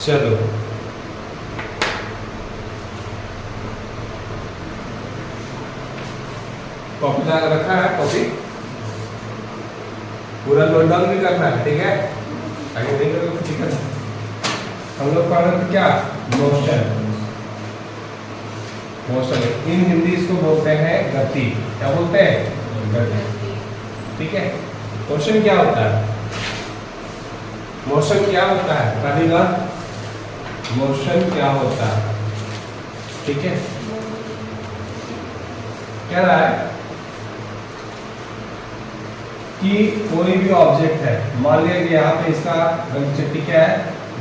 चलो कॉपी ला रखा है, कॉपी पूरा नोट डाउन भी करना है, ठीक है। आगे नहीं करोगे तो ठीक है। हम लोग पढ़ रहे थे क्या, मोशन। मोशन इन हिंदी इसको बोलते हैं गति। क्या बोलते हैं, गति, ठीक है। मोशन क्या होता है, मोशन क्या होता है राधिका, मोशन क्या होता है, ठीक है। कह रहा है कि कोई भी ऑब्जेक्ट है, मान लिया कि यहाँ पे इसका वेलोसिटी क्या है,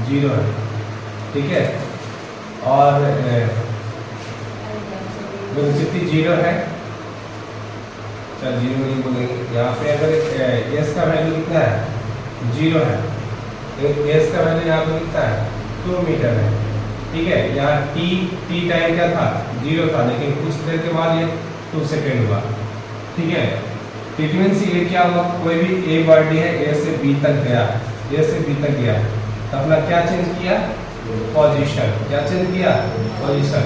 0 है, ठीक है। और वेलोसिटी 0 है, चल 0 नहीं बोलेंगे। यहाँ पे अगर एस का वैल्यू कितना है, 0 है, तो एस का वैल्यू यहाँ पे कितना है, 2 मीटर है, ठीक है। यहाँ टी टाइम क्या था, 0 था, लेकिन कुछ देर के बाद ये 2 सेकेंड हुआ, ठीक है। फ्रीक्वेंसी ये क्या हुआ, कोई भी एक बॉडी है ए से बी तक गया, ए से बी तक गया, तो अपना क्या चेंज किया, पोजीशन। क्या चेंज किया, position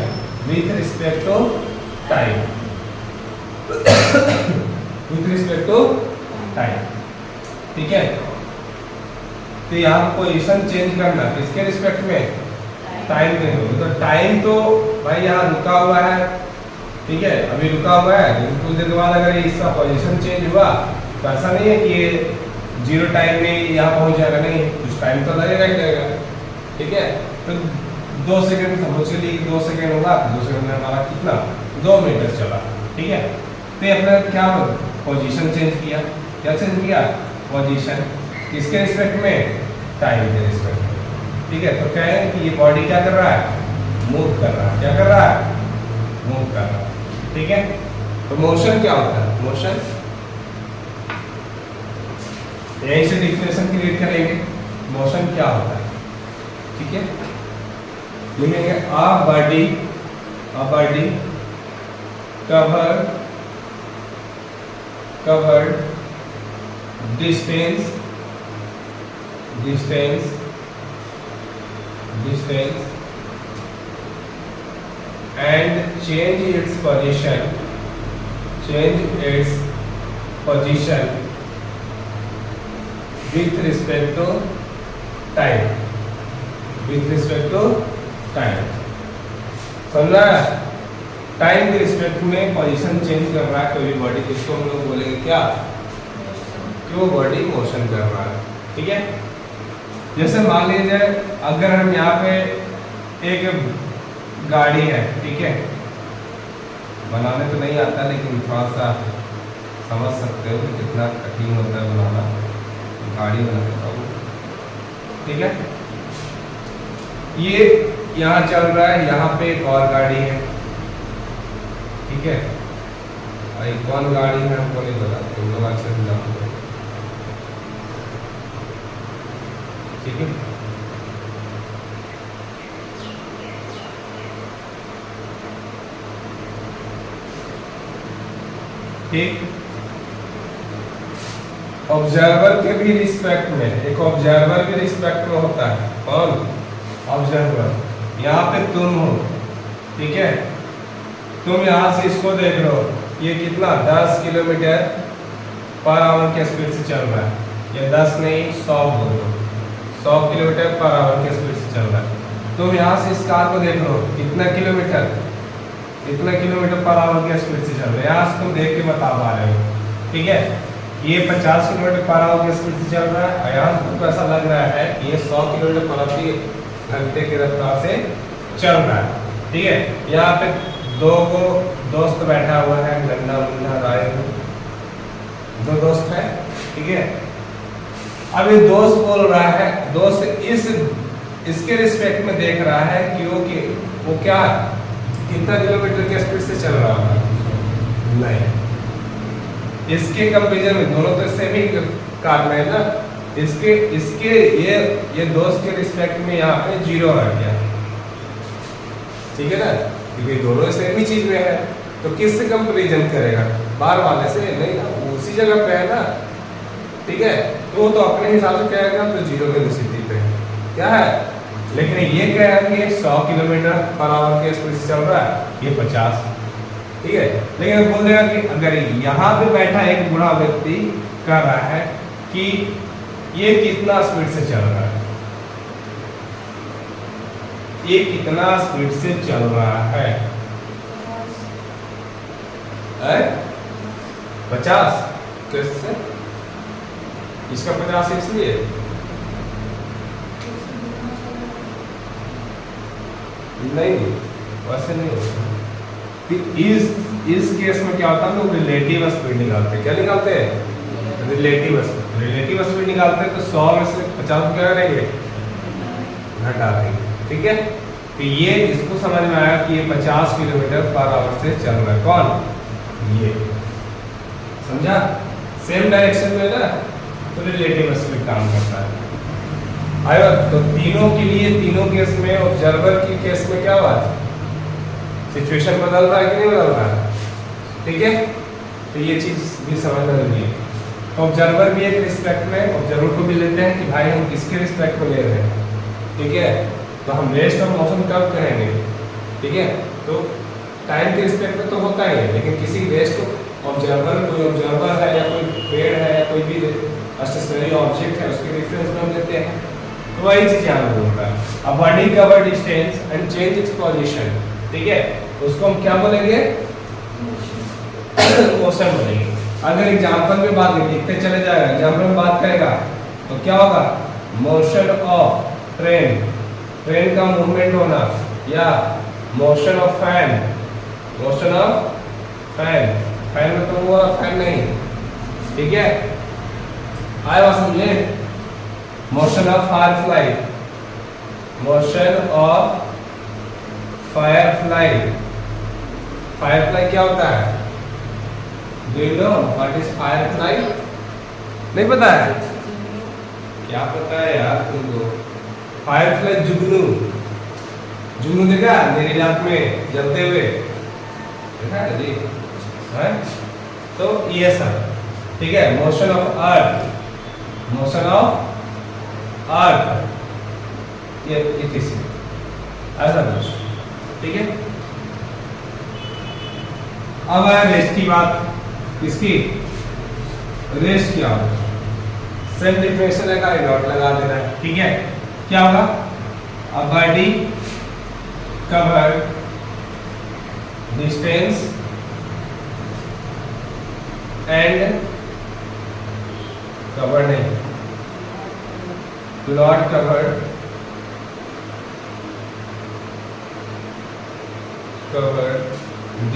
with respect to time, with respect to time, ठीक है। तो यहाँ पोजीशन चेंज करना किसके रिस्पेक्ट में, टाइम के। तो टाइम तो भाई यहाँ रुका हुआ है, ठीक है, अभी रुका हुआ है, लेकिन कुछ देर के बाद अगर इसका पोजीशन चेंज हुआ तो ऐसा नहीं है कि ये 0 टाइम में यहाँ पहुंच जाएगा, नहीं, कुछ टाइम तो लगेगा ही लगेगा, ठीक है। तो 2 सेकंड समझ के लिए 2 सेकंड होगा, 2 सेकंड में हमारा कितना, 2 मीटर चला, ठीक है। तो अपने क्या पोजीशन चेंज किया, क्या चेंज किया, पोजीशन किसके रिस्पेक्ट में, टाइम के रिस्पेक्ट में, ठीक है। तो कहें कि ये बॉडी क्या कर रहा है, मूव कर रहा है, क्या कर रहा है, मूव कर रहा है, ठीक है। तो मोशन क्या होता है, मोशन यहीं से डिफिनेशन क्रिएट करेंगे, मोशन क्या होता है, ठीक है। लिखेंगे a body covered distance and change its position with respect to time, समझा। टाइम के रिस्पेक्ट में पोजीशन चेंज कर रहा है कोई भी बॉडी, जिसको हम लोग बोलेंगे क्या, कि वो बॉडी मोशन कर रहा है, ठीक है। जैसे मान लीजिए अगर हम यहाँ पे एक गाड़ी है, ठीक है, बनाने तो नहीं आता लेकिन थोड़ा सा समझ सकते हो कि कितना कठिन होता है बनाना, गाड़ी बना देता हूँ, ठीक है। ये यहाँ चल रहा है, यहाँ पे एक और गाड़ी है, ठीक है। और एक कौन गाड़ी है हमको नहीं पता, तुम लोग अच्छे से जानते हो, ठीक है। ठीक, ऑब्जर्वर के भी रिस्पेक्ट में, एक ऑब्जर्वर के रिस्पेक्ट में होता है, कौन, ऑब्जर्वर। यहाँ पे तुम हो, ठीक है, तुम यहाँ से इसको देख रहे हो, ये कितना 10 किलोमीटर पर आवर के स्पीड से चल रहा है, ये 10 नहीं 100 बोल रहे हो, 100 किलोमीटर पर आवर के स्पीड से चल रहा है। तुम यहाँ से इस कार को देख रहे हो, कितना किलोमीटर, इतना किलोमीटर पर आवर के स्पीड से चल रहा है, यहाँ से तुम देख के बता पा रहे हो, ठीक है। ये 50 किलोमीटर पर आवर के स्पीड से चल रहा है, और यहाँ तुमको ऐसा लग रहा है कि ये 100 किलोमीटर पर आवर घंटे की रफ्तार से चल रहा है, ठीक है। यहाँ पे दो दोस्त बैठा हुआ है, गन्ना मुन्ना राय, 2 दोस्त है, ठीक है। अब ये दोस्त बोल रहा है, दोस्त इसके रिस्पेक्ट में देख रहा है कि वो क्या कितना किलोमीटर के स्पीड से चल रहा है, नहीं, इसके कंपेरिजन में दोनों तो सेम ही कार में है ना, इसके ये दोस्त के रिस्पेक्ट में यहाँ पे 0 आ गया, ठीक है ना, क्योंकि दोनों सेम ही चीज में है, तो किससे कंपेरिजन करेगा, बाहर वाले से नहीं ना, उसी जगह पे है ना, ठीक है। तो वो तो अपने हिसाब से कहेगा तो 0 वेलोसिटी पे क्या है, लेकिन ये क्या है कि 100 किलोमीटर पर आवर के स्पीड से चल रहा है, ये 50, ठीक है। लेकिन बोल देगा कि अगर यहाँ पे बैठा एक बूढ़ा व्यक्ति कह रहा है कि ये कितना स्पीड से चल रहा है, ये कितना स्पीड से चल रहा है, 50, कैसे इसका 50 इसलिए नहीं, वैसे नहीं होता। इस केस में क्या होता है, लोग रिलेटिव स्पीड निकालते हैं। क्या निकालते हैं? रिलेटिव स्पीड निकालते हैं। तो 100 में से 50 क्या करेंगे, घटा देंगे, ठीक है। तो ये इसको समझ में आया कि ये 50 किलोमीटर पर आवर से चल रहा है। कौन? ये, समझा? सेम डायरेक्शन में ना, तो रिलेटिव स्पीड काम करता है। आया तो तीनों के लिए, तीनों केस में, ऑब्जर्वर की केस में क्या हुआ, सिचुएशन बदल रहा है कि नहीं बदल रहा है, ठीक है। तो ये चीज भी समझना जरूरी है। तो ऑब्जर्वर भी एक रिस्पेक्ट में, ऑब्जर्वर को भी लेते हैं कि भाई हम किसके रिस्पेक्ट में ले रहे हैं, ठीक है। तो हम रेस्ट और मोशन कब करेंगे, ठीक है। तो टाइम के रिस्पेक्ट में तो होता ही है, लेकिन किसी रेस्ट ऑब्जर्वर, कोई ऑब्जर्वर है या कोई पेड़ है या कोई भी स्टेशनरी ऑब्जेक्ट है, उसके रेफरेंस में हम लेते हैं। तो वही चीज यहाँ पे बोल रहा है। अब body cover distance and change its position, ठीक है, उसको हम क्या बोलेंगे, मोशन बोलेंगे। अगर एग्जांपल में बात लिखते चले जाएगा, एग्जांपल में बात करेगा तो क्या होगा, मोशन ऑफ ट्रेन, ट्रेन का मूवमेंट होना, या motion of fan, motion of fan, fan में तो वो फैन नहीं, ठीक है। आया बात समझे? Motion of Firefly, motion of Firefly, Firefly क्या होता है, do you know what is Firefly? नहीं पता है? क्या पता है यार तुमको? फायरफ्लाई जुगनू, जुगनू देखा मेरी रात में जलते हुए, देखा है जी, है? तो ये सब, ठीक है। Motion of earth, motion of earth, ये किसी ऐसा कुछ, ठीक है। अब है रेस्ट की बात, किसकी? रेस्ट क्या होगा, सेल्फ डिफिनेशन है का डॉट लगा देना है, ठीक है। क्या होगा, a body cover distance and cover नहीं, not covered, covered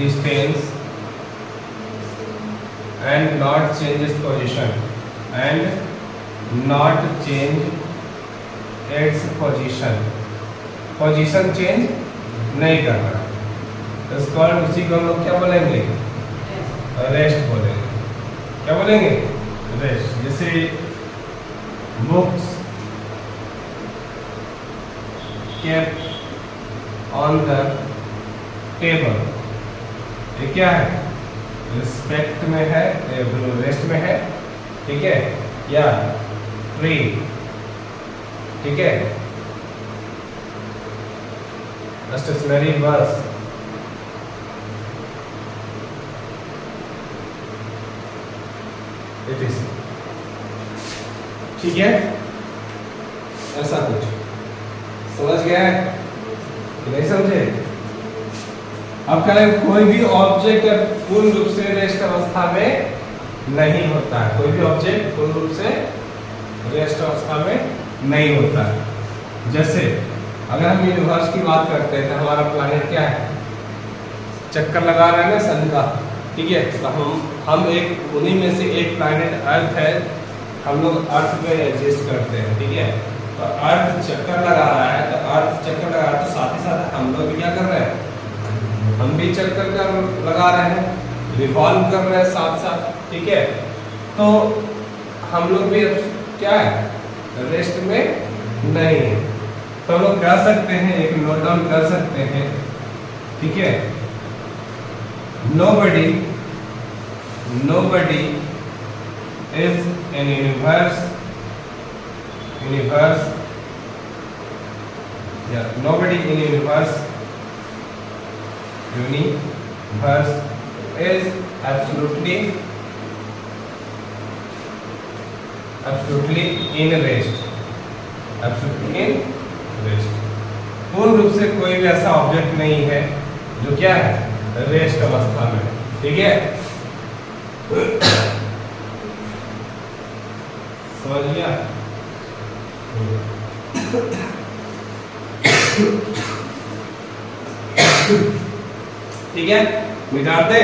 distance and not change its position, and not change its position, position change नहीं करना, इसको उसी को हम लोग क्या बोलेंगे, रेस्ट बोलेंगे। क्या बोलेंगे? रेस्ट। जैसे books kept on the table, ये क्या है, रिस्पेक्ट में है, रेस्ट में है, ठीक है, या फ्री, ठीक है। स्टेशनरी बस, ठीक है, ऐसा कुछ समझ गया है कि नहीं समझे? अब करें, कोई भी ऑब्जेक्ट पूर्ण रूप से रेस्ट अवस्था में नहीं होता है, कोई भी ऑब्जेक्ट पूर्ण रूप से रेस्ट अवस्था में नहीं होता है। जैसे अगर हम यूनिवर्स की बात करते हैं तो हमारा प्लैनेट क्या है, चक्कर लगा रहा है ना सन का, ठीक है। तो हम एक उन्हीं में से एक प्लैनेट अर्थ है, हम लोग अर्थ पे एग्जिस्ट करते हैं, ठीक है। तो अर्थ चक्कर लगा रहा है, तो अर्थ चक्कर लगा रहा है, तो साथ ही साथ हम लोग भी क्या कर रहे हैं, हम भी चक्कर लगा रहे हैं, रिवॉल्व कर रहे हैं साथ साथ, ठीक है। तो हम लोग भी क्या है, रेस्ट में नहीं है। तो हम लोग कह सकते हैं, एक नोट डाउन कर सकते हैं, ठीक है। nobody is an universe Yeah, nobody in universe is absolutely in rest. Absolutely in rest. पूर्ण रूप से कोई भी ऐसा ऑब्जेक्ट नहीं है जो क्या है, रेस्ट अवस्था में। ठीक है, समझ लिया? ठीक है, मिटाते।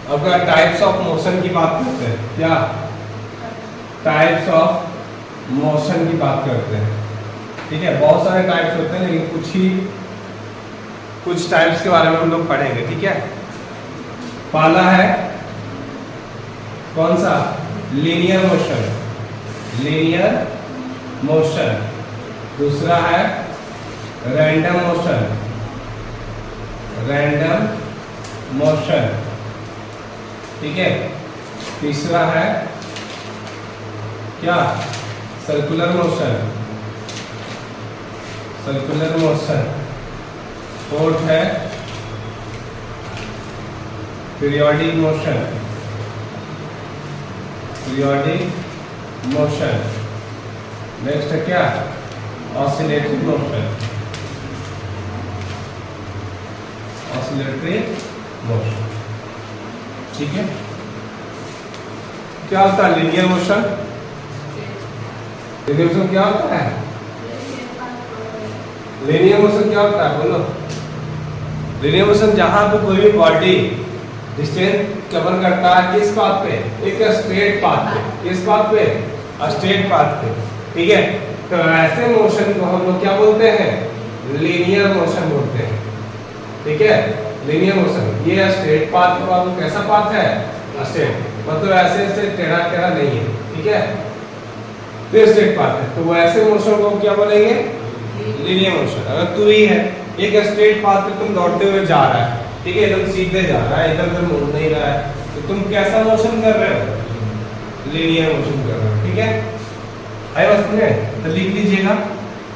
अब टाइप्स ऑफ मोशन की बात करते हैं। क्या टाइप्स ऑफ मोशन की बात करते हैं? ठीक है, बहुत सारे टाइप्स होते हैं, लेकिन कुछ टाइप्स के बारे में हम लोग पढ़ेंगे। ठीक है, पहला है कौन सा? Linear motion. दूसरा है रैंडम मोशन। ठीक है, तीसरा है क्या? Circular motion. फोर्थ है पीरियोडिक मोशन। नेक्स्ट है क्या? Oscillatory motion. ठीक है, क्या होता है लीनियर मोशन? क्या होता है? लीनियर मोशन क्या होता है, बोलो? लीनियर मोशन जहां पे कोई भी बॉडी डिस्टेंस कवर करता है, किस पाथ पे? एक स्ट्रेट पाथ पे। किस पाथ पे? स्ट्रेट पाथ पे। ठीक है, तो ऐसे मोशन को हम लोग क्या बोलते हैं? लीनियर मोशन बोलते हैं। ठीक है, लीनियर मोशन। ये स्ट्रेट पाथ का कैसा पाथ है? स्ट्रेट, मतलब ऐसे टेढ़ा नहीं है। ठीक है, तो स्ट्रेट पाथ है, तो वो ऐसे मोशन को क्या बोलेंगे? Linear motion. अगर तू ही है, एक स्ट्रेट पाथ पे तुम दौड़ते हुए जा रहा है, ठीक है, एकदम सीधे जा रहा है, इधर उधर मुड़ नहीं रहा है, तो तुम कैसा मोशन कर रहे हो? लीनियर मोशन कर रहे हो। ठीक है, आई बात में? तो लिख लीजिएगा,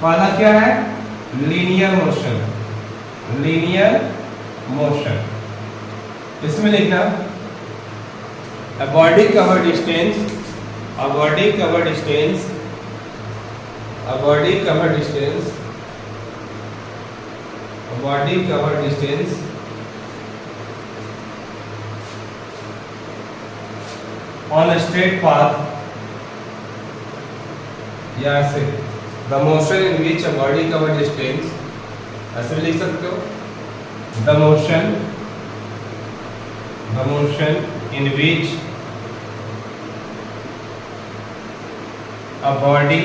पहला क्या है? Linear motion. इसमें लिखना a body covered distance on a straight path, या ऐसे the motion in which a body covered distance, ऐसे लिख सकते हो, the motion in which a body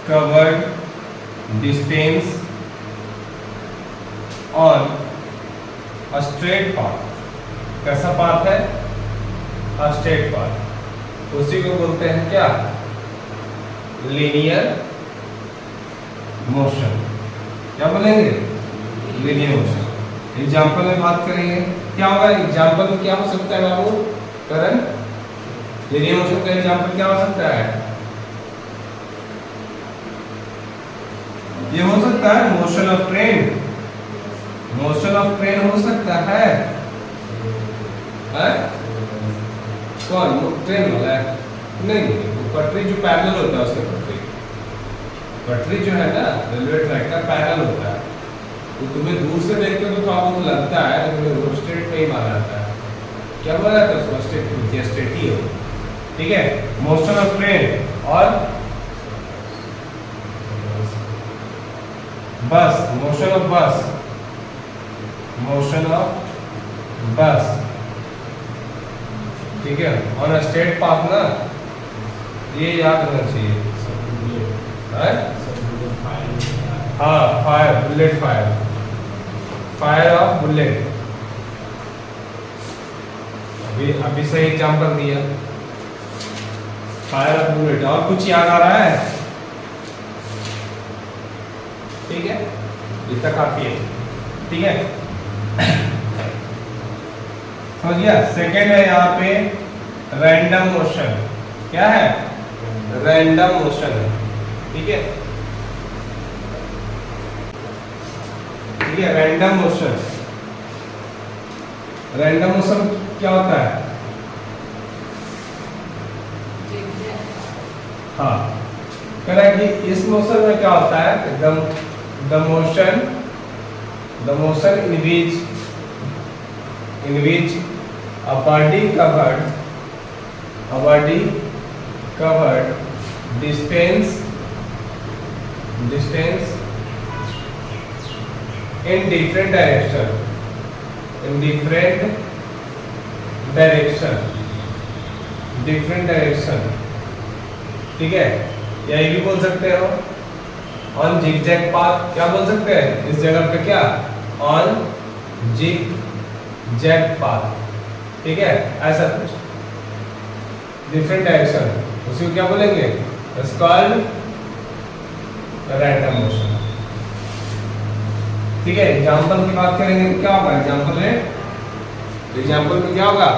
covered distance on a straight path। कैसा पाथ है? a straight path। उसी को बोलते हैं क्या? Linear motion. क्या बोलेंगे? Linear motion. एग्जाम्पल में बात करेंगे, क्या होगा? एग्जाम्पल में क्या हो सकता है बाबू? करण, लीनियर मोशन का एग्जाम्पल क्या हो सकता है? ये हो सकता है मोशन ऑफ ट्रेन हो सकता है। कौन? ट्रेन वाला है? नहीं, पटरी जो पैरेलल होता है उसके पटरी जो है ना रेलवे ट्रैक का पैरेलल होता है, तो तुम्हें दूर से देखते हो तो थोड़ा बहुत लगता है, लेकिन स्ट्रेट पे ही माना जाता है। क्या बोला जाता है उसको? स्ट्रेट ही हो। ठीक है, मोशन ऑफ ट्रेन और बस, मोशन ऑफ बस। ठीक है, ऑन स्ट्रेट पाथ ना, ये याद रखना चाहिए। हाँ, फायर ऑफ बुलेट। अभी सही एग्जाम्पल दिया, फायर ऑफ बुलेट। और कुछ याद आ रहा है? ठीक है, इतना काफी है। ठीक है, समझ गया। सेकेंड है यहाँ पे रैंडम मोशन। क्या है? रैंडम मोशन है। ठीक है, ठीक है, रैंडम मोशन। रैंडम मोशन क्या होता है? हाँ, कह रहा है कि इस मोशन में क्या होता है? The motion in which a body covered distance in different direction। ठीक है, या ये भी बोल सकते हो ऑन zigzag पाथ। क्या बोल सकते हैं इस जगह पे? क्या? On zigzag path. ठीक है, ऐसा कुछ डिफरेंट डायरेक्शन, उसी को क्या बोलेंगे? It's called random motion. ठीक है, एग्जांपल की बात करेंगे तो क्या होगा? एग्जांपल में क्या होगा?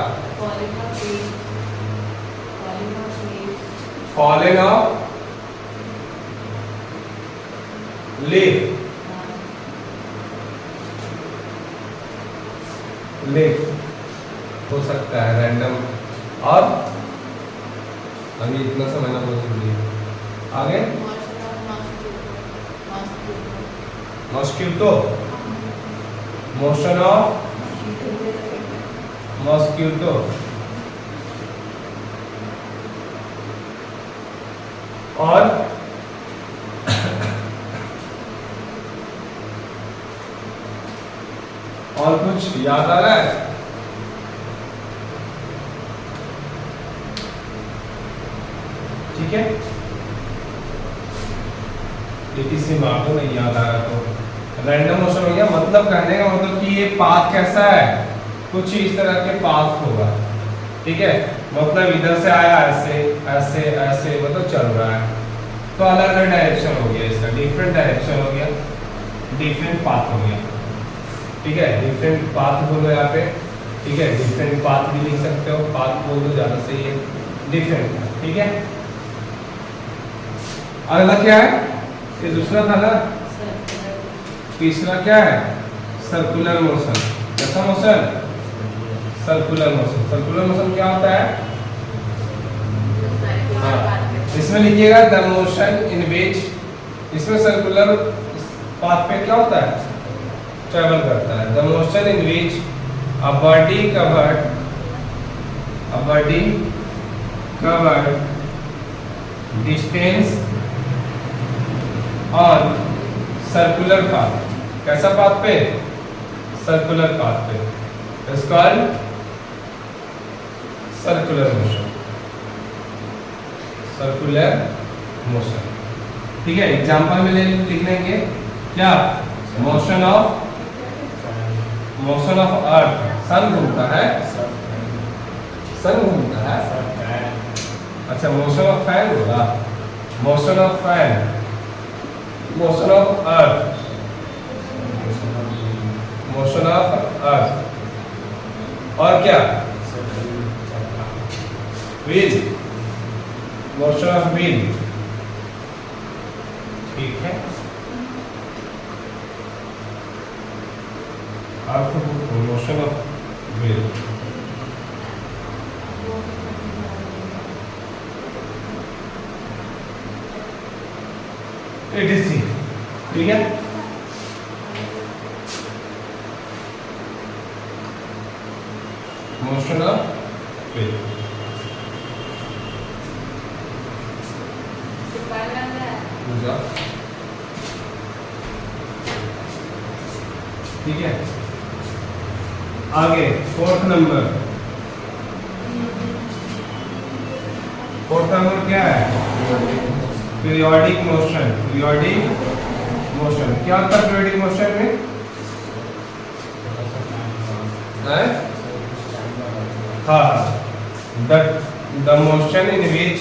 फॉलिंग ऑफ लीफ हो सकता है रैंडम। और अभी इतना समझना बहुत जरूरी है। आगे मॉस्किटो, मोशन ऑफ मॉस्किटो। और कुछ याद आ रहा है? ठीक है, किसी मार्क को नहीं याद आ रहा तो रैंडम मोशन हो गया। मतलब कहने का मतलब कि ये पाथ कैसा है? कुछ इस तरह के पाथ होगा। ठीक है, मतलब इधर से आया ऐसे ऐसे ऐसे, मतलब चल रहा है, तो अलग अलग डायरेक्शन हो गया इसका, डिफरेंट डायरेक्शन हो गया, डिफरेंट पाथ हो गया। ठीक है, डिफरेंट पाथ बोलो यहाँ पे। ठीक है, डिफरेंट पाथ भी लिख सकते हो, पाथ बोल दो ज्यादा सही है, डिफरेंट। ठीक है, अगला क्या है? ये दूसरा था ना। तीसरा क्या है? Circular motion. कैसा motion? Circular motion. Circular motion क्या होता है? हाँ, इसमें लिखिएगा द मोशन इन विच, इसमें सर्कुलर पाथ पे क्या होता है? ट्रेवल करता है। The motion in which a body covered distance on circular path। कैसा पाथ पे? सर्कुलर पाथ पे। It's called circular motion. Circular motion. ठीक है, एग्जांपल में लिख लेंगे क्या? Motion of earth. सन घूमता है, सन घूमता है। अच्छा, मोशन ऑफ फैन होगा। Motion of fan, motion of earth, motion of earth. और क्या? Wheel, motion of wheel. ठीक है, मोशन ऑफ व्हील। एटीसी। ठीक है, मोशन ऑफ व्हील। ठीक है, आगे फोर्थ नंबर क्या है? Periodic motion. पीरियोडिक मोशन क्या होता है? पीरियोडिक मोशन में हाँ, the motion in which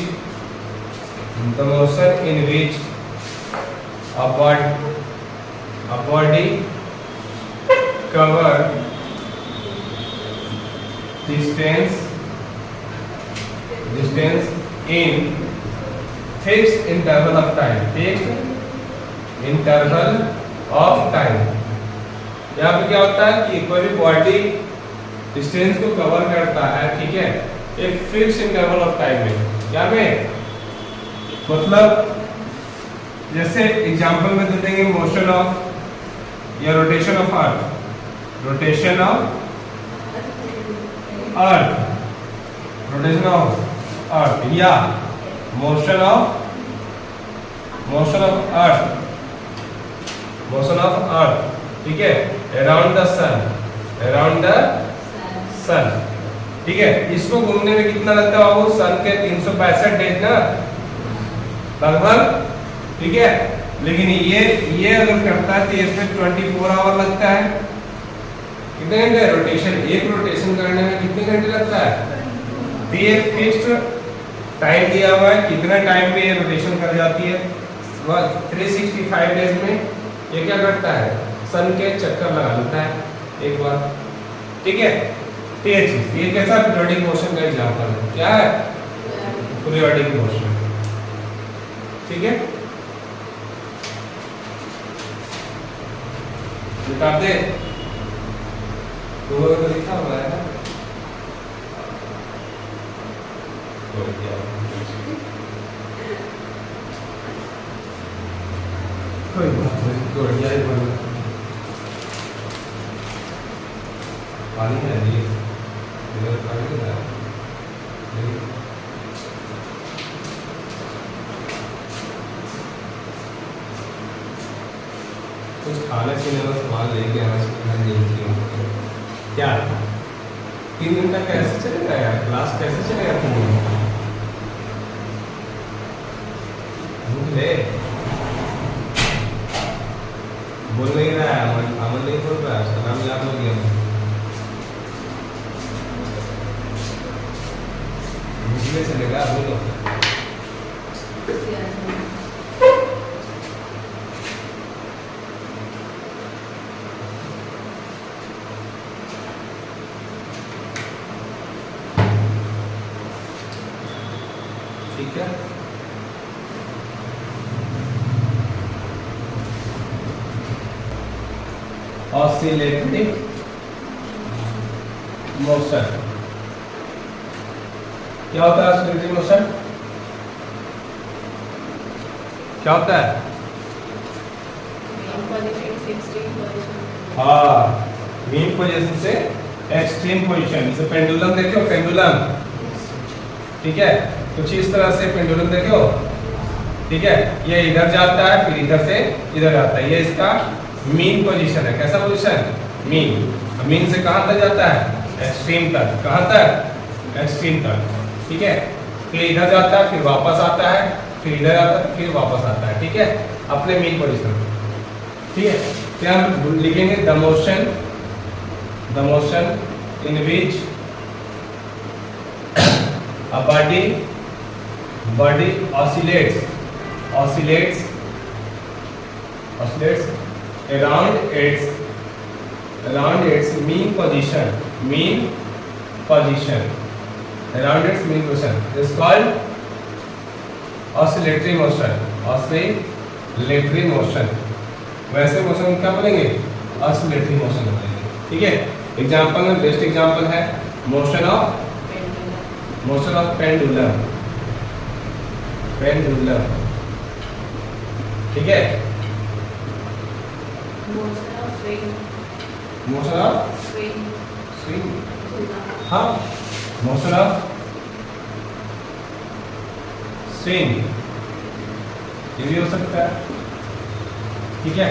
a A body cover distance in fixed interval of time. Fixed interval of time. यहाँ पे क्या होता है कि कोई भी बॉडी डिस्टेंस को कवर करता है, ठीक है, एक फिक्स इंटरवल ऑफ टाइम में। क्या में मतलब जैसे एग्जांपल में दे देंगे मोशन ऑफ या rotation of earth, rotation of earth या मोशन ऑफ अर्थ, ठीक है, अराउंड द सन, ठीक है। इसको घूमने में कितना लगता है बाबू? सन के 365 डेज ना लगभग, ठीक है। लेकिन ये अगर करता है तो इसमें 24 आवर लगता है। कितने घंटे रोटेशन, एक रोटेशन करने में कितने घंटे लगता है? तो ये फिक्स्ड टाइम दिया हुआ है, कितना टाइम में ये रोटेशन कर जाती है। 365 डेज में ये क्या करता है? सन के चक्कर लगा लेता है एक बार, ठीक है। तो ये चीज, ये कैसा पीरियोडिक मोशन का एग्जांपल है। क्या है? पीरियोडिक मोशन, ठीक है। निकाल दे तो लिखा हुआ है कोई बात नहीं, तो यही बोलो पानी है ये इधर पानी है कुछ खाने पीने का सामान लेके आना चाहिए। क्या 3 दिन तक कैसे चलेगा यार? क्लास कैसे चलेगा 3 दिन? ले बोल नहीं रहा है, अमन नहीं बोल रहा है, उसका नाम याद हो गया मुझे चलेगा। बोलो ठीक है। ऑसिलेटरी मोशन क्या होता है? ऑसिलेटरी मोशन क्या होता है? हाँ, मीन पोजीशन से एक्सट्रीम पोजीशन। जैसे पेंडुलम देखो, पेंडुलम, ठीक है, कुछ इस तरह से पेंडुलम देखो, ठीक है। ये इधर जाता है, फिर इधर से इधर आता है। ये इसका मीन पोजीशन है। कैसा पोजीशन? मीन। मीन से कहां तक जाता है? एक्सट्रीम तक। कहां तक? एक्सट्रीम तक, ठीक है। फिर इधर जाता है, फिर वापस आता है, फिर इधर आता है, फिर वापस आता है, ठीक है, अपने मीन पोजीशन, ठीक है। क्या हम लिखेंगे? The motion in which a body oscillates around its mean position is called oscillatory motion। वैसे मोशन क्या बोलेंगे? ऑसिलेटरी मोशन बोलेंगे, ठीक है। एग्जांपल में बेस्ट एग्जांपल है मोशन ऑफ पेंडुलम, ठीक है। मोशन ऑफ स्विंग, हाँ, मोशन ऑफ स्विंग ये भी हो सकता है, ठीक है।